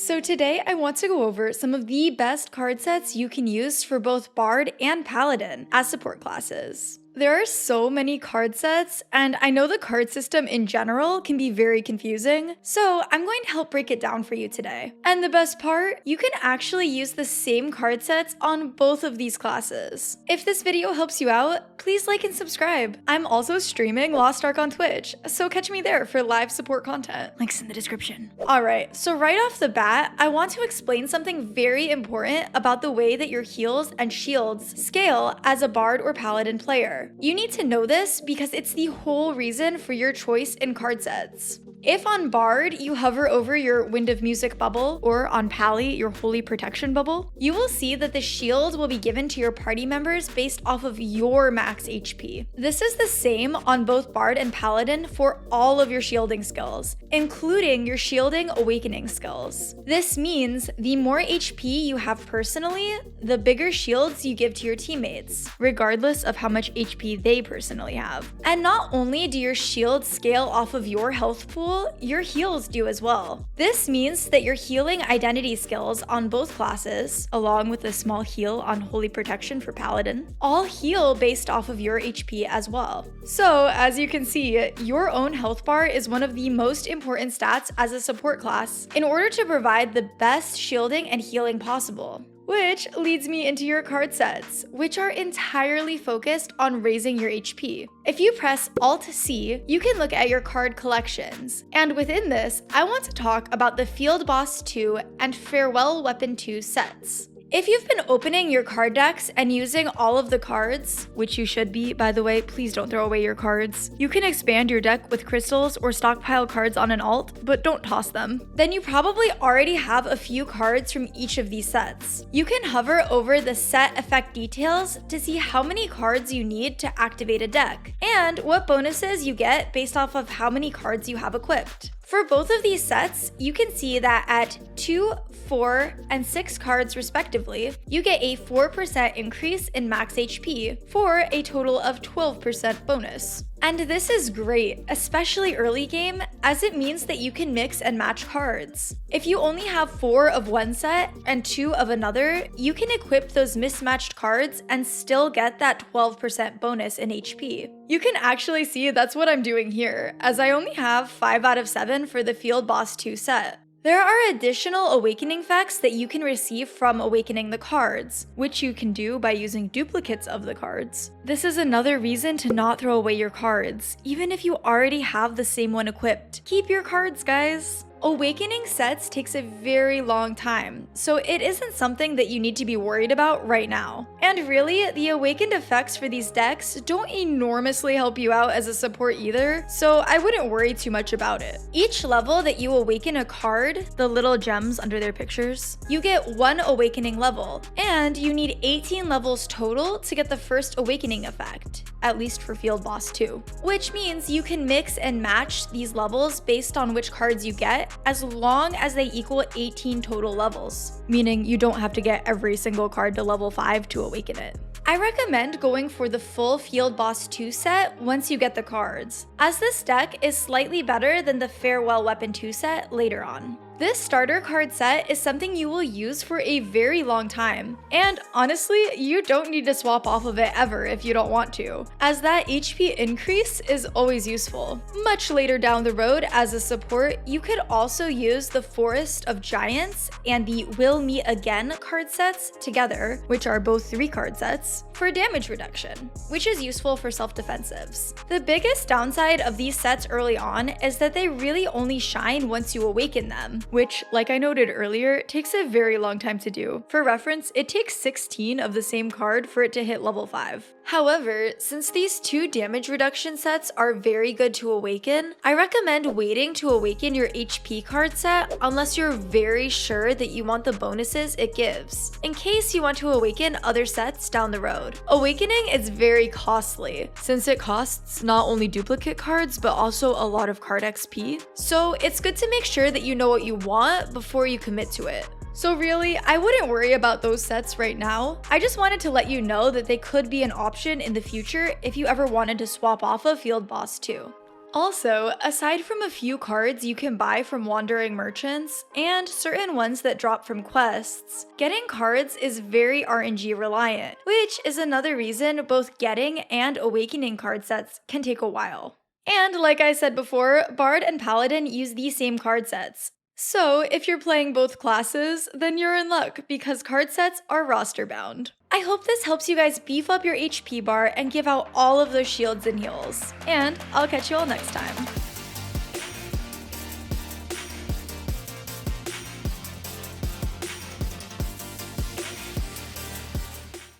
So today I want to go over some of the best card sets you can use for both Bard and Paladin as support classes. There are so many card sets, and I know the card system in general can be very confusing, so I'm going to help break it down for you today. And the best part, you can actually use the same card sets on both of these classes. If this video helps you out, please like and subscribe. I'm also streaming Lost Ark on Twitch, so catch me there for live support content. Links in the description. Alright, so right off the bat, I want to explain something very important about the way that your heals and shields scale as a Bard or Paladin player. You need to know this because it's the whole reason for your choice in card sets. If on Bard you hover over your Wind of Music bubble, or on Pally your Holy Protection bubble, you will see that the shield will be given to your party members based off of your max HP. This is the same on both Bard and Paladin for all of your shielding skills, including your shielding awakening skills. This means the more HP you have personally, the bigger shields you give to your teammates, regardless of how much HP they personally have. And not only do your shields scale off of your health pool, your heals do as well. This means that your healing identity skills on both classes, along with a small heal on Holy Protection for Paladin, all heal based off of your HP as well. So, as you can see, your own health bar is one of the most important stats as a support class in order to provide the best shielding and healing possible. Which leads me into your card sets, which are entirely focused on raising your HP. If you press Alt-C, you can look at your card collections. And within this, I want to talk about the Field Boss 2 and Farewell Weapon 2 sets. If you've been opening your card decks and using all of the cards, which you should be, by the way, please don't throw away your cards. You can expand your deck with crystals or stockpile cards on an alt, but don't toss them. Then you probably already have a few cards from each of these sets. You can hover over the set effect details to see how many cards you need to activate a deck, and what bonuses you get based off of how many cards you have equipped. For both of these sets, you can see that at 2, 4, and 6 cards respectively, you get a 4% increase in max HP for a total of 12% bonus. And this is great, especially early game, as it means that you can mix and match cards. If you only have 4 of one set and 2 of another, you can equip those mismatched cards and still get that 12% bonus in HP. You can actually see that's what I'm doing here, as I only have 5 out of 7 for the Field Boss 2 set. There are additional awakening effects that you can receive from awakening the cards, which you can do by using duplicates of the cards. This is another reason to not throw away your cards, even if you already have the same one equipped. Keep your cards, guys! Awakening sets takes a very long time, so it isn't something that you need to be worried about right now. And really, the awakened effects for these decks don't enormously help you out as a support either, so I wouldn't worry too much about it. Each level that you awaken a card, the little gems under their pictures, you get 1 awakening level, and you need 18 levels total to get the first awakening effect, at least for Field Boss 2. Which means you can mix and match these levels based on which cards you get, as long as they equal 18 total levels, meaning you don't have to get every single card to level 5 to awaken it. I recommend going for the full Field Boss 2 set once you get the cards, as this deck is slightly better than the Farewell Weapon 2 set later on. This starter card set is something you will use for a very long time, and honestly, you don't need to swap off of it ever if you don't want to, as that HP increase is always useful. Much later down the road as a support, you could also use the Forest of Giants and the Will Meet Again card sets together, which are both 3 card sets, for damage reduction, which is useful for self-defensives. The biggest downside of these sets early on is that they really only shine once you awaken them, which, like I noted earlier, takes a very long time to do. For reference, it takes 16 of the same card for it to hit level 5. However, since these 2 damage reduction sets are very good to awaken, I recommend waiting to awaken your HP card set unless you're very sure that you want the bonuses it gives, in case you want to awaken other sets down the road. Awakening is very costly, since it costs not only duplicate cards but also a lot of card XP, so it's good to make sure that you know what you want before you commit to it. So really, I wouldn't worry about those sets right now. I just wanted to let you know that they could be an option in the future if you ever wanted to swap off of Field Boss 2. Also, aside from a few cards you can buy from wandering merchants, and certain ones that drop from quests, getting cards is very RNG reliant, which is another reason both getting and awakening card sets can take a while. And like I said before, Bard and Paladin use these same card sets. So if you're playing both classes, then you're in luck because card sets are roster bound. I hope this helps you guys beef up your HP bar and give out all of those shields and heals. And I'll catch you all next time.